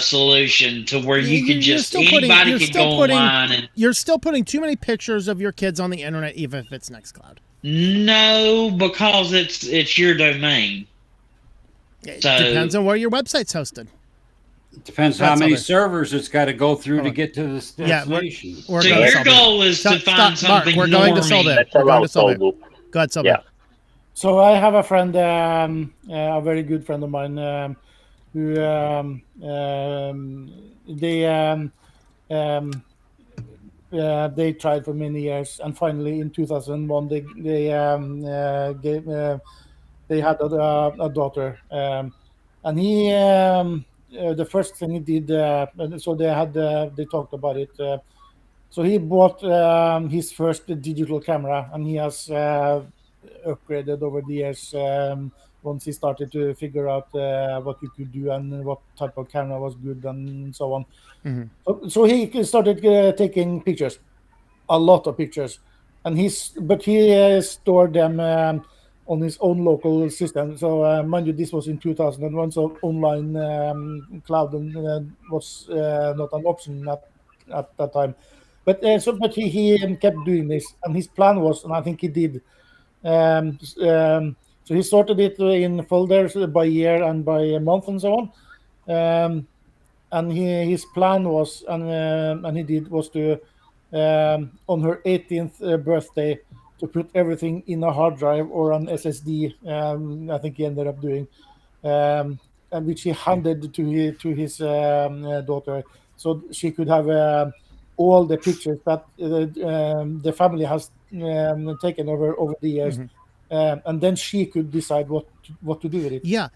solution to where you can just anybody can go online. And you're still putting too many pictures of your kids on the internet, even if it's Nextcloud. No, because it's your domain. It depends on where your website's hosted. It depends how many servers it's got to go through to get to the destination. So your goal is to find something. We're going to solve it. We're going to solve it. Go ahead, Salva. Yeah. So I have a friend, a very good friend of mine, who they tried for many years, and finally in 2001 they had a daughter, and he the first thing he did, so they talked about it. So he bought his first digital camera, and he has upgraded over the years. Once he started to figure out what you could do and what type of camera was good and so on. So he started taking pictures, a lot of pictures, and he stored them on his own local system. So mind you, this was in 2001, so online cloud was not an option at that time. But but he kept doing this, and his plan was, and I think he did. So he sorted it in folders by year and by month and so on. And his plan was, and he did, was to on her 18th birthday to put everything in a hard drive or an SSD. I think he ended up doing, and which he handed to his daughter, so she could have all the pictures that the family has taken over the years, and then she could decide what to do with it. Yeah,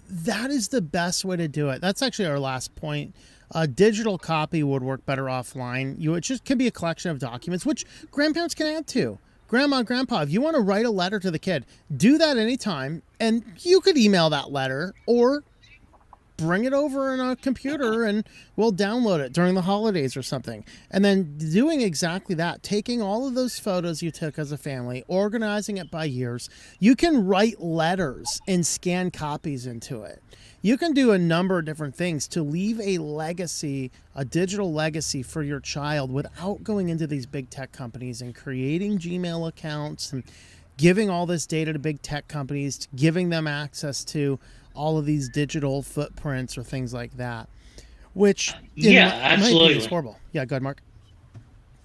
that is the best way to do it. That's actually our last point. A digital copy would work better offline. It just could be a collection of documents, which grandparents can add to. Grandma, grandpa, if you want to write a letter to the kid, do that anytime. And you could email that letter or bring it over in a computer and we'll download it during the holidays or something. And then doing exactly that, taking all of those photos you took as a family, organizing it by years. You can write letters and scan copies into it. You can do a number of different things to leave a legacy, a digital legacy for your child without going into these big tech companies and creating Gmail accounts and giving all this data to big tech companies, giving them access to all of these digital footprints or things like that, which absolutely is horrible. Yeah, go ahead, Mark.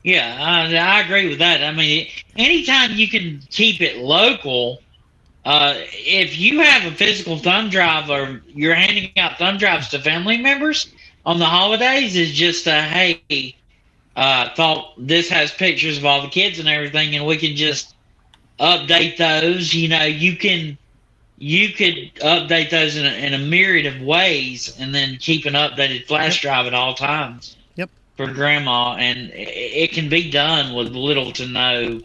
Yeah, I agree with that. I mean, anytime you can keep it local, if you have a physical thumb drive or you're handing out thumb drives to family members on the holidays, is just hey, thought this has pictures of all the kids and everything, and we can just update those. You could update those in a myriad of ways, and then keep an updated flash drive at all times. Yep. For grandma, and it can be done with little to no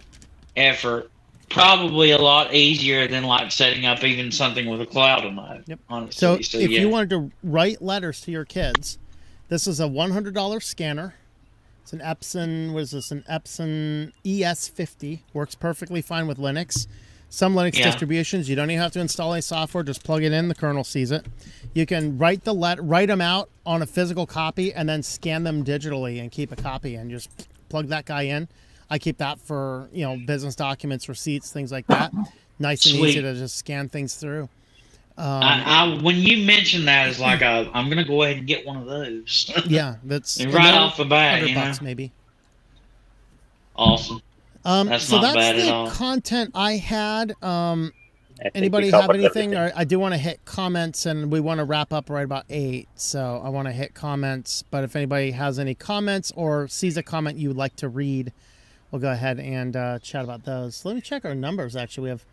effort. Probably a lot easier than like setting up even something with a cloud on it. Yep. Honestly. So if you wanted to write letters to your kids, this is a $100 scanner. It's an Epson. What is this? An Epson ES50. Works perfectly fine with Linux. Some Linux distributions, you don't even have to install any software. Just plug it in. The kernel sees it. You can write them out on a physical copy and then scan them digitally and keep a copy and just plug that guy in. I keep that for business documents, receipts, things like that. Nice and easy to just scan things through. When you mentioned that, it's like I'm gonna go ahead and get one of those. Yeah, that's right off the bat. $100 maybe. Awesome. That's not bad at all. That's the content I had. Anybody have anything? Or I do want to hit comments, and we want to wrap up right about 8. So I want to hit comments. But if anybody has any comments or sees a comment you would like to read, we'll go ahead and chat about those. Let me check our numbers. Actually, we have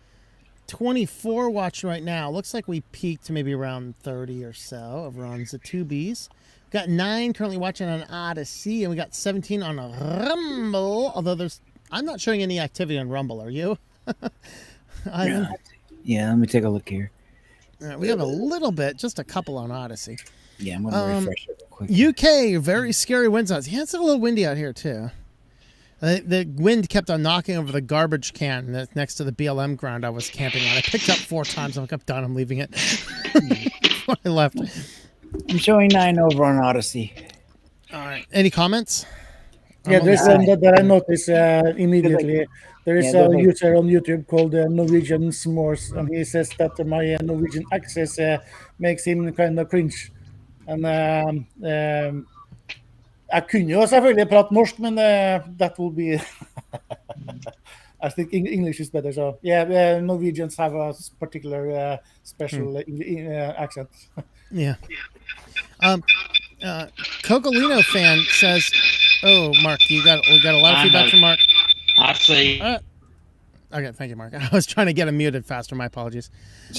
24 watching right now. Looks like we peaked maybe around 30 or so over on the Tubies. We got 9 currently watching on Odyssey, and we got 17 on Rumble. Although I'm not showing any activity on Rumble. Are you? Yeah, let me take a look here. We have a little bit, just a couple on Odyssey. Yeah, I'm going to refresh it real quick. UK, very scary winds out. Yeah, it's a little windy out here, too. The wind kept on knocking over the garbage can that's next to the BLM ground I was camping on. I picked up 4 times. I'm like, I'm done. I'm leaving it. Before I left. I'm showing 9 over on Odyssey. All right. Any comments? Yeah, there's one that I noticed immediately. There is a user on YouTube called Norwegian S'mores, and he says that my Norwegian accent makes him kind of cringe. And jeg kunne jo selvfølgelig prate norsk, men that will be... I think English is better. So yeah, Norwegians have a particular special accent. Yeah. Cocolino fan says, "Oh, Mark, we got a lot of feedback from Mark." I see. Okay, thank you, Mark. I was trying to get him muted faster. My apologies.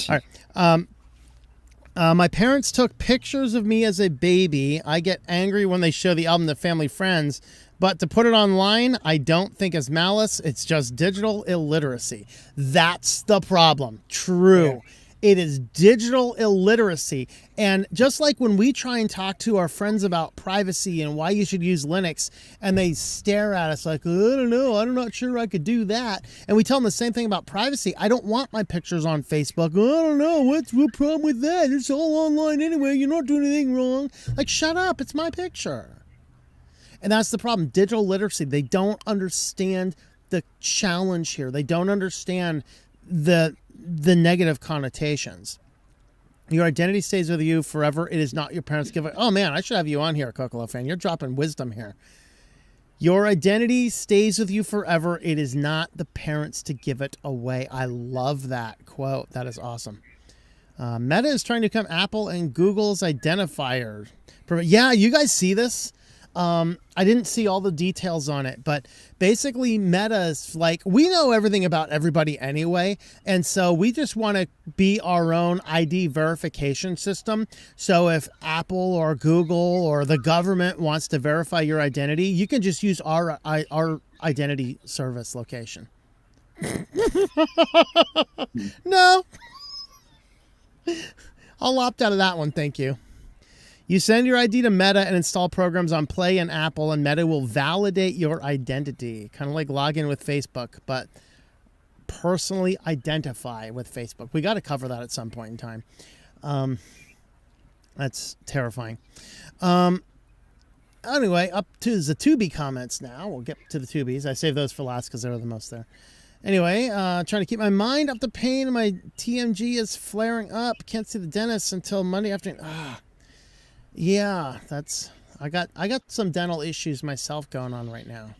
All right. My parents took pictures of me as a baby. I get angry when they show the album to family friends, but to put it online, I don't think is malice. It's just digital illiteracy. That's the problem. True. Yeah. It is digital illiteracy. And just like when we try and talk to our friends about privacy and why you should use Linux, and they stare at us like, oh, I don't know, I'm not sure I could do that. And we tell them the same thing about privacy. I don't want my pictures on Facebook. Oh, I don't know, what's the problem with that? It's all online anyway. You're not doing anything wrong. Like, shut up. It's my picture. And that's the problem. Digital literacy, they don't understand the challenge here. They don't understand the negative connotations. Your identity stays with you forever. It is not your parents' gift. Oh man, I should have you on here, Kokolo fan. You're dropping wisdom here. Your identity stays with you forever. It is not the parents to give it away. I love that quote. That is awesome. Meta is trying to become Apple and Google's identifier. Yeah, you guys see this? I didn't see all the details on it, but basically Meta is like, we know everything about everybody anyway, and so we just want to be our own ID verification system. So if Apple or Google or the government wants to verify your identity, you can just use our identity service location. No. I'll opt out of that one, thank you. You send your ID to Meta and install programs on Play and Apple, and Meta will validate your identity. Kind of like log in with Facebook, but personally identify with Facebook. We got to cover that at some point in time. That's terrifying. Anyway, up to the Tubi comments now. We'll get to the Tubies. I saved those for last because they're the most there. Anyway, trying to keep my mind off the pain. My TMG is flaring up. Can't see the dentist until Monday afternoon. Yeah, that's I got some dental issues myself going on right now,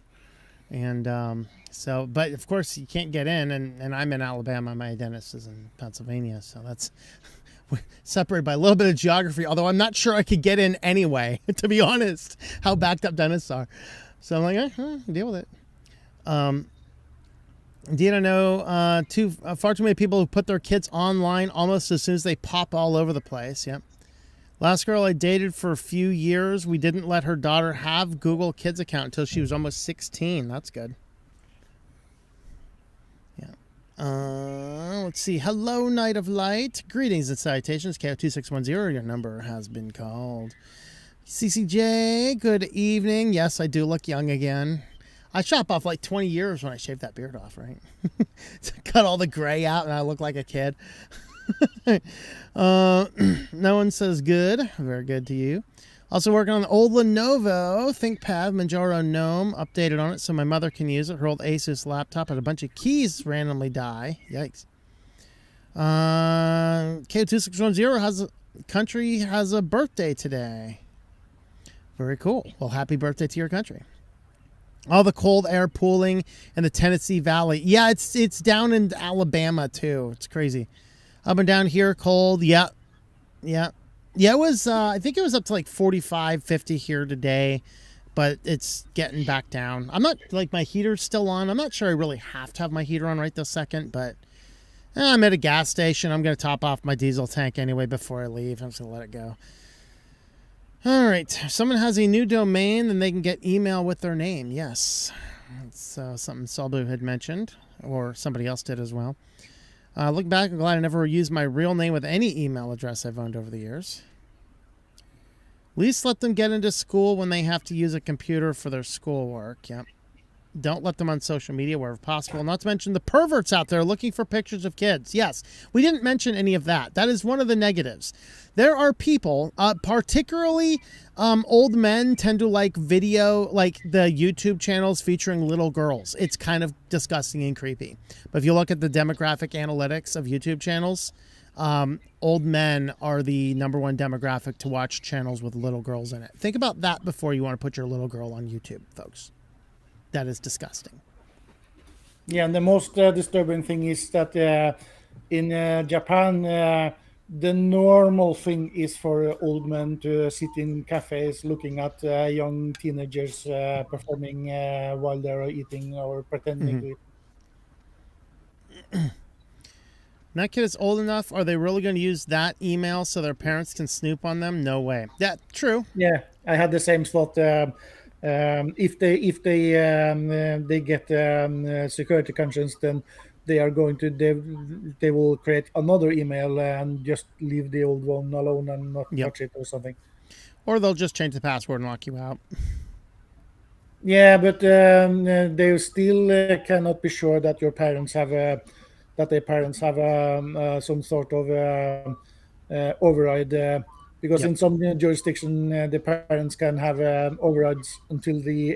and so but of course you can't get in, and I'm in Alabama. My dentist is in Pennsylvania, so that's separated by a little bit of geography. Although I'm not sure I could get in anyway, to be honest, how backed up dentists are. So I'm like, deal with it. Indeed, I know far too many people who put their kids online almost as soon as they pop all over the place. Yep. Last girl I dated for a few years, we didn't let her daughter have Google Kids account until she was almost 16. That's good. Yeah. Let's see. Hello, Night of Light. Greetings and salutations. KO2610, your number has been called. CCJ, good evening. Yes, I do look young again. I chop off like 20 years when I shave that beard off, right? Cut all the gray out and I look like a kid. No one says good. Very good to you. Also working on the old Lenovo ThinkPad Manjaro Gnome. Updated on it so my mother can use it. Her old Asus laptop had a bunch of keys randomly die. Yikes. K2610 country has a birthday today. Very cool. Well, happy birthday to your country. All the cold air pooling in the Tennessee Valley. Yeah, it's down in Alabama too. It's crazy. Up and down here, cold. Yeah. It was, I think it was up to like 45, 50 here today, but it's getting back down. I'm not, like, my heater's still on. I'm not sure I really have to have my heater on right this second, but I'm at a gas station. I'm going to top off my diesel tank anyway before I leave. I'm just going to let it go. All right. If someone has a new domain, then they can get email with their name. Yes. That's something Salbu had mentioned, or somebody else did as well. Looking back, I'm glad I never used my real name with any email address I've owned over the years. At least let them get into school when they have to use a computer for their schoolwork. Yep. Don't let them on social media wherever possible. Not to mention the perverts out there looking for pictures of kids. Yes, we didn't mention any of that. That is one of the negatives. There are people, particularly old men, tend to like video, like the YouTube channels featuring little girls. It's kind of disgusting and creepy. But if you look at the demographic analytics of YouTube channels, old men are the #1 demographic to watch channels with little girls in it. Think about that before you want to put your little girl on YouTube, folks. That is disgusting. Yeah, and the most disturbing thing is that in Japan, the normal thing is for old men to sit in cafes looking at young teenagers performing while they're eating or pretending to eat. That kid is old enough. Are they really going to use that email so their parents can snoop on them? No way. Yeah, true. Yeah, I had the same thought. If they get security conscience, then they are going to they will create another email and just leave the old one alone and not touch it or something. Or they'll just change the password and lock you out. Yeah, but they still cannot be sure that your parents have some sort of override because Yep. in some jurisdiction the parents can have overrides until they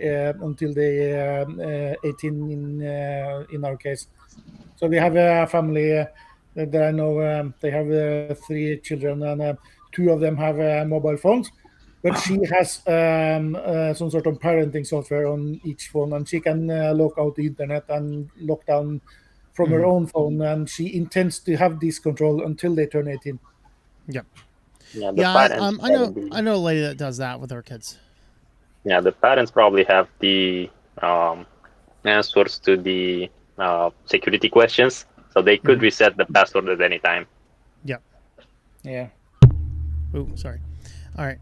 18 in our case. So we have a family that I know. They have 3 children, and 2 of them have mobile phones. But she has some sort of parenting software on each phone, and she can lock out the internet and lock down from her own phone. And she intends to have this control until they turn 18. Yep. Yeah, the Yeah, parents I know. probably- I know a lady that does that with her kids. Yeah, the parents probably have the answers to the security questions, so they could reset the password at any time. Yep. Yeah. Ooh, sorry. All right.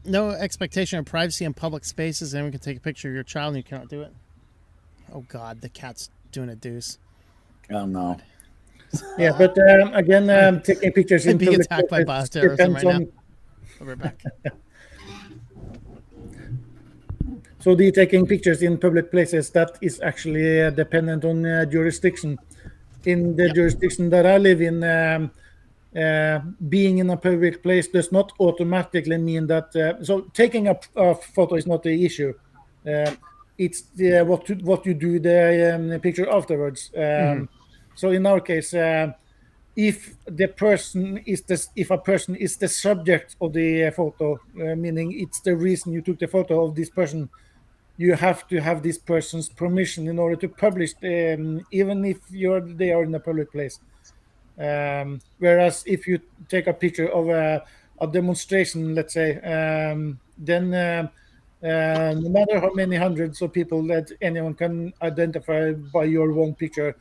No expectation of privacy in public spaces. Anyone can take a picture of your child and you cannot do it. Oh God, the cat's doing a deuce. Oh no. Yeah, but again, taking pictures in I'm being public attacked by places bioterrorism depends right now. on. I'll be right back. So the taking pictures in public places, that is actually dependent on jurisdiction. In the jurisdiction that I live in, being in a public place does not automatically mean that. So taking a photo is not the issue. It's what you do the picture afterwards. So in our case, if a person is the subject of the photo, meaning it's the reason you took the photo of this person, you have to have this person's permission in order to publish, even if they are in a public place. Whereas if you take a picture of a demonstration, let's say, then no matter how many hundreds of people that anyone can identify by your one picture,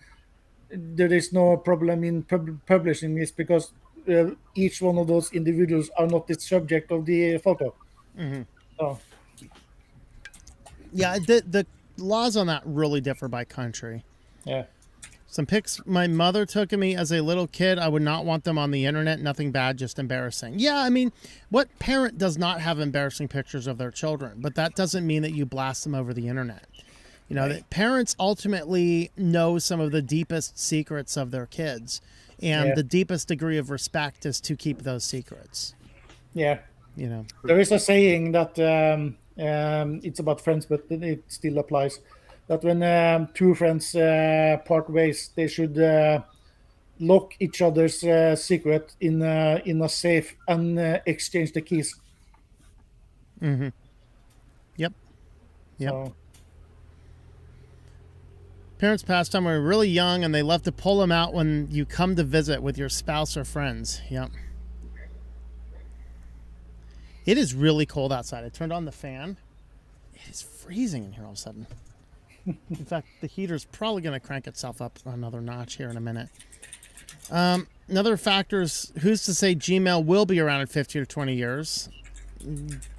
there is no problem in publishing this, because each one of those individuals are not the subject of the photo. So, Yeah, the laws on that really differ by country. yeah. Some pics my mother took of me as a little kid, I would not want them on the internet. Nothing bad, just embarrassing. Yeah, I mean, what parent does not have embarrassing pictures of their children? But that doesn't mean that you blast them over the internet. You know, that parents ultimately know some of the deepest secrets of their kids. And the deepest degree of respect is to keep those secrets. Yeah. You know, There is a saying that it's about friends, but it still applies. That when 2 friends part ways, they should lock each other's secret in a safe and exchange the keys. Yep. Yep. So, Parents passed on when we were really young, and they love to pull them out when you come to visit with your spouse or friends. Yep. It is really cold outside. I turned on the fan. It is freezing in here all of a sudden. In fact, the heater's probably going to crank itself up another notch here in a minute. Another factor is, who's to say Gmail will be around in 15 or 20 years?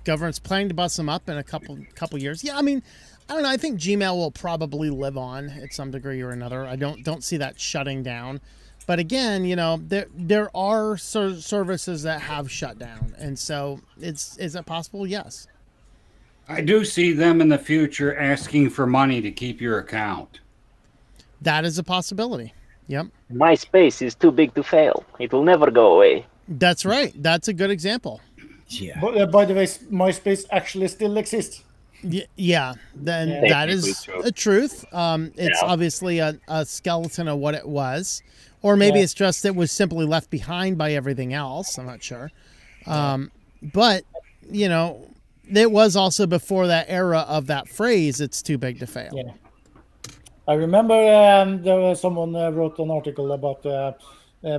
Government's planning to bust them up in a couple years. Yeah, I mean, I don't know. I think Gmail will probably live on at some degree or another. I don't see that shutting down. But again, you know, there are services that have shut down, and so is it possible? Yes. I do see them in the future asking for money to keep your account. That is a possibility. Yep. MySpace is too big to fail. It will never go away. That's right. That's a good example. Yeah. but by the way, MySpace actually still exists. Yeah, then Yeah. that is Technically true. a truth. It's Yeah. obviously a skeleton of what it was, or maybe Yeah. it's just it was simply left behind by everything else. I'm not sure. But you know, it was also before that era of that phrase. It's too big to fail. Yeah. I remember there was someone wrote an article about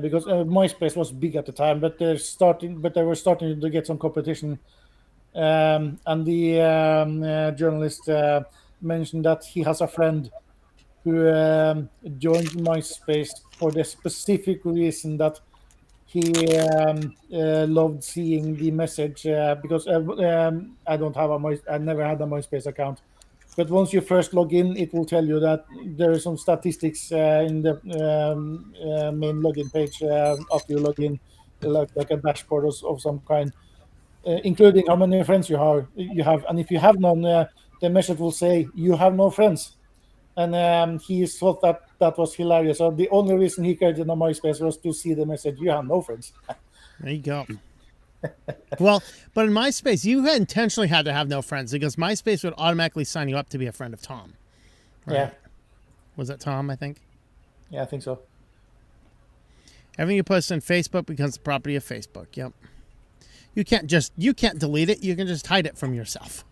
because MySpace was big at the time, but they were starting to get some competition. And the journalist mentioned that he has a friend who joined MySpace for the specific reason that he loved seeing the message, because I don't have I never had a MySpace account. But once you first log in, it will tell you that there are some statistics in the main login page after you log in, like a dashboard of some kind, including how many friends you have. And if you have none, the message will say you have no friends. And he thought that was hilarious. So the only reason he created a MySpace was to see the message, you have no friends. There you go. Well, but in MySpace, you had intentionally had to have no friends because MySpace would automatically sign you up to be a friend of Tom. Right? Yeah. Was it Tom, I think? Yeah, I think so. Everything you post on Facebook becomes the property of Facebook. Yep. You can't delete it. You can just hide it from yourself.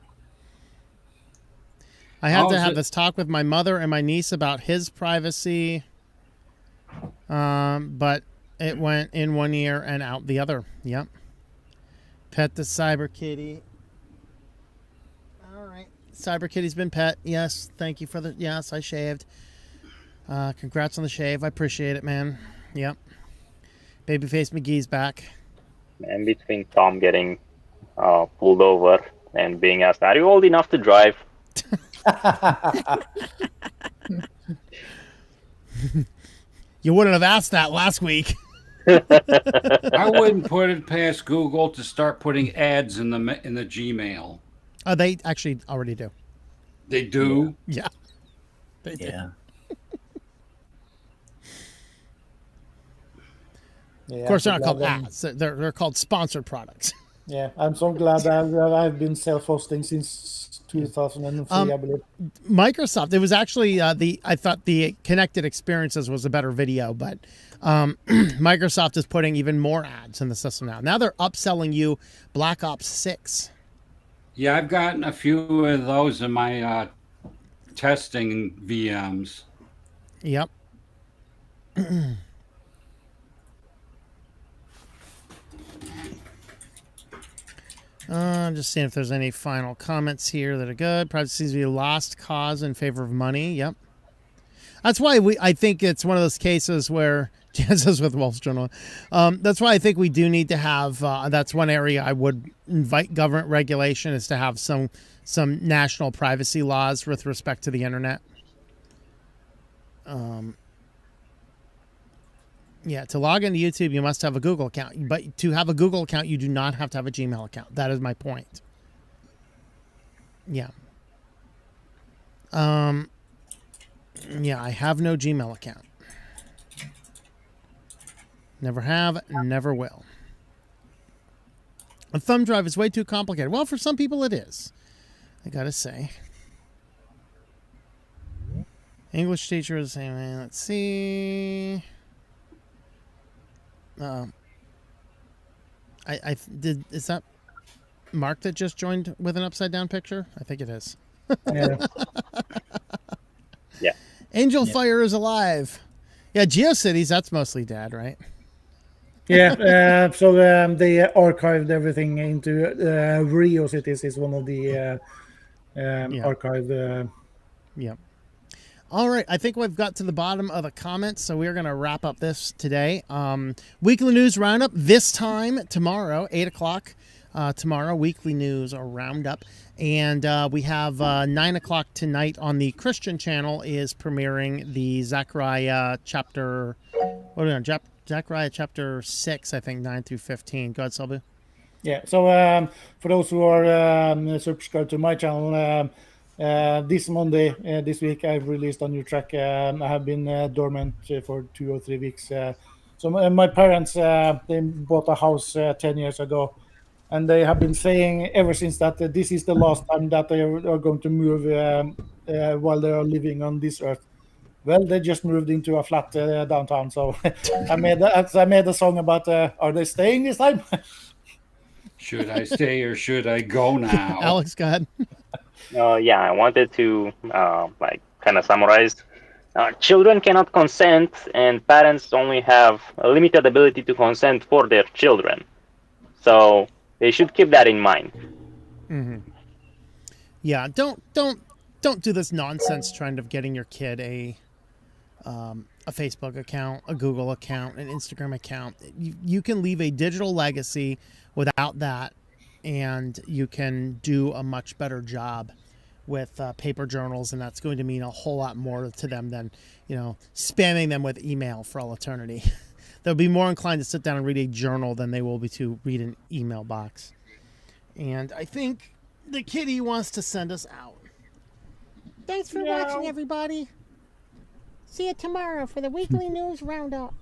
I had to have this talk with my mother and my niece about his privacy. But it went in one ear and out the other. Yep. Pet the cyber kitty. All right. Cyber kitty's been pet. Yes. Thank you for the. Yes, I shaved. Congrats on the shave. I appreciate it, man. Yep. Babyface McGee's back. And between Tom getting pulled over and being asked, "Are you old enough to drive?" You wouldn't have asked that last week. I wouldn't put it past Google to start putting ads in the Gmail. Oh, they actually already do. They do? Yeah. They do. Yeah. Yeah, Of course, they're I'm not called glad ads. They're called sponsored products. Yeah, I'm so glad that I've been self-hosting since 2003, I believe. Microsoft. It was actually I thought the connected experiences was a better video, but Microsoft is putting even more ads in the system now. Now they're upselling you Black Ops 6. Yeah, I've gotten a few of those in my testing VMs. Yep. Just seeing if there's any final comments here that are good. Probably seems to be a lost cause in favor of money. Yep. That's why I think it's one of those cases where, Jansen's with Wolf's Journal. That's why I think we do need to have, that's one area I would invite government regulation is to have some national privacy laws with respect to the internet. Yeah, to log into YouTube, you must have a Google account. But to have a Google account, you do not have to have a Gmail account. That is my point. Yeah. Yeah, I have no Gmail account. Never have, never will. A thumb drive is way too complicated. Well, for some people it is, I gotta say. English teacher is saying, let's see. Is that Mark that just joined with an upside down picture? I think it is. Yeah. Yeah. Angel Fire is alive. Yeah, GeoCities, that's mostly Dad, right? Yeah, so they archived everything into Rio Cities is one of the archived. Yep. All right, I think we've got to the bottom of the comments, so we're going to wrap up this today. Weekly News Roundup this time tomorrow, 8 o'clock tomorrow, Weekly News Roundup. And we have 9 o'clock tonight on the Christian channel is premiering the Zechariah chapter, what are we on, Zechariah chapter 6, I think, 9 through 15. Go ahead, Selby. Yeah, so for those who are subscribed to my channel, this Monday, this week, I've released a new track. I have been dormant for 2 or 3 weeks. So my parents, they bought a house 10 years ago, and they have been saying ever since that this is the last time that they are going to move while they are living on this earth. Well, they just moved into a flat downtown, so I made a song about are they staying this time? Should I stay or should I go now? Alex, go ahead. Yeah, I wanted to kind of summarize. Children cannot consent, and parents only have a limited ability to consent for their children. So they should keep that in mind. Mm-hmm. Yeah, don't do this nonsense trend of getting your kid a Facebook account, a Google account, an Instagram account. You can leave a digital legacy without that, and you can do a much better job with paper journals, and that's going to mean a whole lot more to them than, spamming them with email for all eternity. They'll be more inclined to sit down and read a journal than they will be to read an email box. And I think the kitty wants to send us out. Thanks for watching, everybody. See you tomorrow for the Weekly News Roundup.